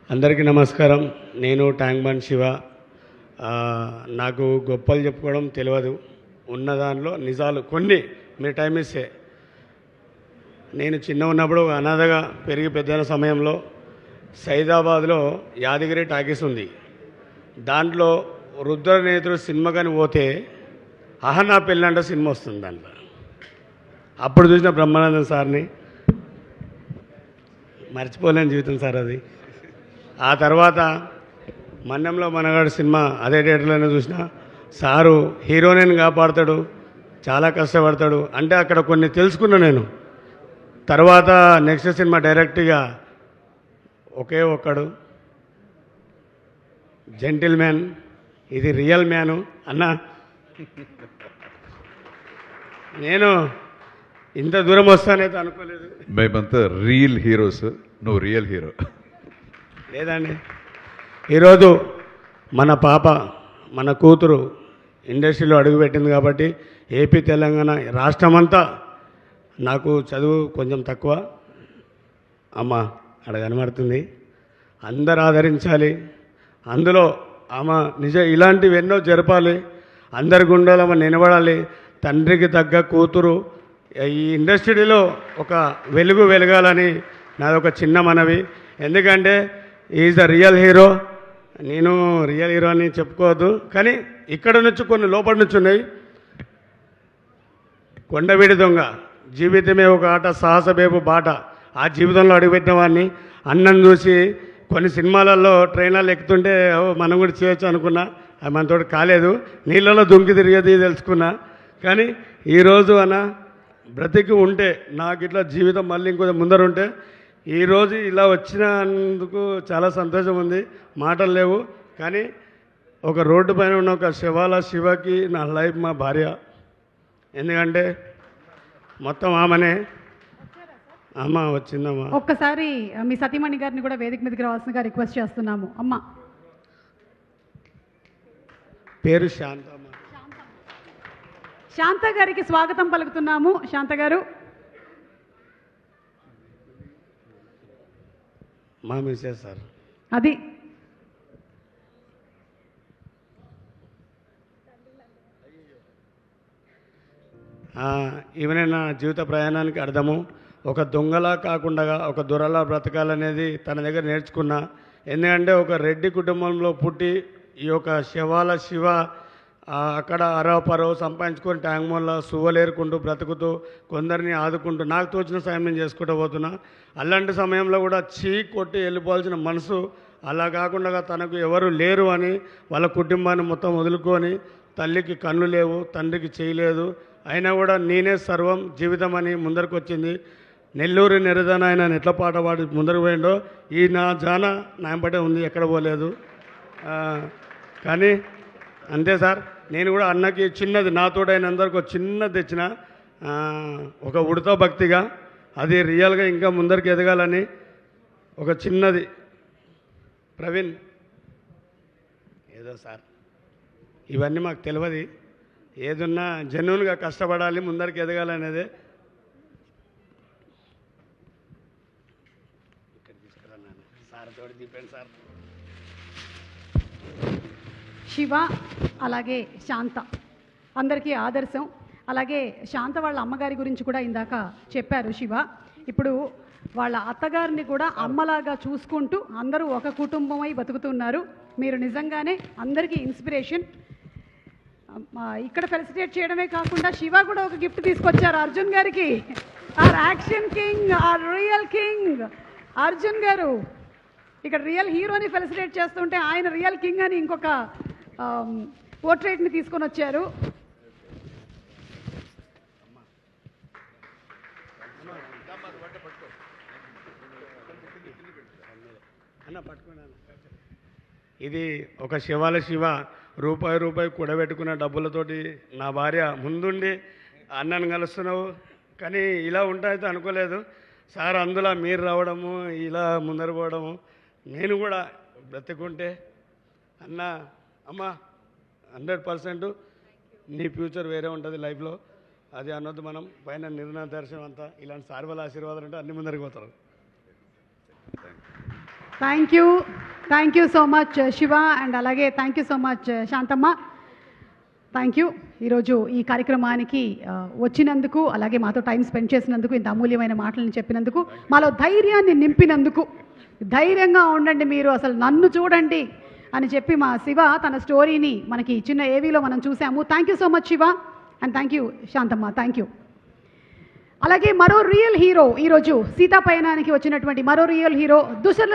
అందరికీ నమస్కారం. నేను ట్యాంక్ బండ్ శివ. నాకు గొప్పలు చెప్పుకోవడం తెలియదు. ఉన్న దానిలో నిజాలు కొన్ని మీరు టైం ఇస్తే. నేను చిన్న ఉన్నప్పుడు అనాథగా పెరిగి పెద్దైన సమయంలో సైదాబాద్లో యాదగిరి టాకీస్ ఉంది. దాంట్లో రుద్రనేత్రుడు సినిమా కానీ పోతే అహనా పెళ్ళంట సినిమా వస్తుంది. దాంట్లో అప్పుడు చూసిన బ్రహ్మానందం సార్ని మర్చిపోలేని జీవితం సార్ అది. ఆ తర్వాత మన్యంలో మనగాడు సినిమా అదే థియేటర్లోనే చూసిన. సారు హీరోయిన్ కాపాడుతాడు, చాలా కష్టపడతాడు అంటే అక్కడ కొన్ని తెలుసుకున్నా నేను. తర్వాత నెక్స్ట్ సినిమా డైరెక్ట్గా ఒకే ఒక్కడు జెంటిల్ మ్యాన్, ఇది రియల్ మ్యాను అన్న. నేను ఇంత దూరం వస్తానైతే అనుకోలేదు. మేమంతా రియల్ హీరోస్, నువ్వు రియల్ హీరో. లేదండి, ఈరోజు మన పాప మన కూతురు ఇండస్ట్రీలో అడుగుపెట్టింది కాబట్టి ఏపీ తెలంగాణ రాష్ట్రమంతా, నాకు చదువు కొంచెం తక్కువ అమ్మ అక్కడ కనబడుతుంది, అందరు ఆదరించాలి. అందులో ఆమె ఇలాంటివి ఎన్నో జరపాలి, అందరి గుండెలో నిలబడాలి. తండ్రికి తగ్గ కూతురు ఈ ఇండస్ట్రీలో ఒక వెలుగు వెలగాలని నాదొక చిన్న మనవి. ఎందుకంటే ఈజ్ ద రియల్ హీరో. నేను రియల్ హీరో అని చెప్పుకోవద్దు, కానీ ఇక్కడ నుంచి కొన్ని లోపల నుంచి ఉన్నాయి. కొండవీడి దొంగ, జీవితమే ఒక ఆట, సాహసబేపు బాట. ఆ జీవితంలో అడుగుపెట్టిన వాడిని అన్నం చూసి కొన్ని సినిమాలలో ట్రైన్లలో ఎక్కుతుంటే మనం కూడా చేయొచ్చు అనుకున్నా. అది మనతో కాలేదు. నీళ్ళలో దుంకి తిరిగేది తెలుసుకున్నా. కానీ ఈరోజు అన్న బ్రతికి ఉంటే నాకు ఇట్లా జీవితం మళ్ళీ ఇంకొంచెం ముందరుంటే ఈరోజు ఇలా వచ్చినందుకు చాలా సంతోషం ఉంది. మాటలు లేవు. కానీ ఒక రోడ్డు పైన ఉన్న ఒక శివకి నా లైఫ్ మా భార్య. ఎందుకంటే మొత్తం ఆమెనే. అమ్మ వచ్చిందమ్మా. ఒక్కసారి మీ సతీమణి గారిని కూడా వేదిక మీదకి రావాల్సిందిగా రిక్వెస్ట్ చేస్తున్నాము. అమ్మ పేరు శాంతమ్మ. శాంత గారికి స్వాగతం పలుకుతున్నాము. శాంత గారు, మా మిస్సెస్ సార్. అది ఈమెనే నా జీవిత ప్రయాణానికి అర్థము. ఒక దొంగలా కాకుండా ఒక దొరలా బ్రతకాలనేది తన దగ్గర నేర్చుకున్నా. ఎందుకంటే ఒక రెడ్డి కుటుంబంలో పుట్టి ఈ యొక్క శివ అక్కడ అరవపరవ సంపాదించుకొని ట్యాంక్ బండ్లో సువ్వలేరుకుంటూ బ్రతుకుతూ కొందరిని ఆదుకుంటూ నాకు తోచిన సాయం నేను చేసుకుంటూ పోతున్నా. అలాంటి సమయంలో కూడా కొట్టి వెళ్ళిపోవాల్సిన మనసు, అలా కాకుండా తనకు ఎవరు లేరు అని వాళ్ళ కుటుంబాన్ని మొత్తం వదులుకొని, తల్లికి కన్ను లేవు, తండ్రికి చేయలేదు, అయినా కూడా నేనే సర్వం జీవితం అని ముందరకు వచ్చింది. నెల్లూరు నెరదన ఆయన ఎట్లా పాట పాడి ముందరకు పోయిండో ఈ నా జాన నాయంపటే ఉంది, ఎక్కడ పోలేదు. కానీ అంతే సార్. నేను కూడా అన్నకి చిన్నది నాతోడైన అందరికి ఒక చిన్నది తెచ్చిన, ఒక ఉడత భక్తిగా, అది రియల్గా ఇంకా ముందరికి ఎదగాలని ఒక చిన్నది. ప్రవీణ్ ఏదో సార్ ఇవన్నీ మాకు తెలియదు. ఏదున్నా జెన్యున్గా కష్టపడాలి, ముందరికి ఎదగాలనేదే. ఇక్కడ తీసుకురాను సార్ తోటి దీపండి సార్. శివ అలాగే శాంత అందరికీ ఆదర్శం. అలాగే శాంత వాళ్ళ అమ్మగారి గురించి కూడా ఇందాక చెప్పారు శివ. ఇప్పుడు వాళ్ళ అత్తగారిని కూడా అమ్మలాగా చూసుకుంటూ అందరూ ఒక కుటుంబమై బతుకుతున్నారు. మీరు నిజంగానే అందరికీ ఇన్స్పిరేషన్. ఇక్కడ ఫెలిసిటేట్ చేయడమే కాకుండా శివ కూడా ఒక గిఫ్ట్ తీసుకొచ్చారు అర్జున్ గారికి. Our action king, our real king Arjun గారు ఇక్కడ రియల్ హీరోని ఫెలిసిటేట్ చేస్తుంటే ఆయన రియల్ కింగ్ అని ఇంకొక పోర్ట్రేట్ని తీసుకొని వచ్చారు. ఇది ఒక శివ రూపాయి కూడబెట్టుకున్న డబ్బులతోటి నా భార్య ముందుండి అన్నను కలుస్తున్నావు, కానీ ఇలా ఉంటాయితే అనుకోలేదు సార్. అందులో మీరు రావడము, ఇలా ముందరు పోవడము, నేను కూడా బ్రతుకుంటే అన్న అమ్మ 100% నీ ఫ్యూచర్ వేరే ఉంటుంది లైఫ్లో. అది అన్నది మనం పైన నిర్ణయ దర్శనం అంతా ఇలాంటి సార్ వాళ్ళ ఆశీర్వాదాలు అంటే అన్ని ముందరికి పోతారు. Thank you so much Shiva, and అలాగే thank you so much Shantamma. Thank you ఈరోజు ఈ కార్యక్రమానికి వచ్చినందుకు, అలాగే మాతో టైం స్పెండ్ చేసినందుకు, ఇంత అమూల్యమైన మాటలను చెప్పినందుకు, మాలో ధైర్యాన్ని నింపినందుకు. ధైర్యంగా ఉండండి మీరు, అసలు నన్ను చూడండి అని చెప్పి మా శివ తన స్టోరీని మనకి చిన్న ఏవీలో మనం చూసాము. Thank you so much Shiva, and thank you Shanthamma. Thank you. అలాగే మరో రియల్ హీరో, ఈరోజు సీతాపయనానికి వచ్చినటువంటి మరో రియల్ హీరో దుసల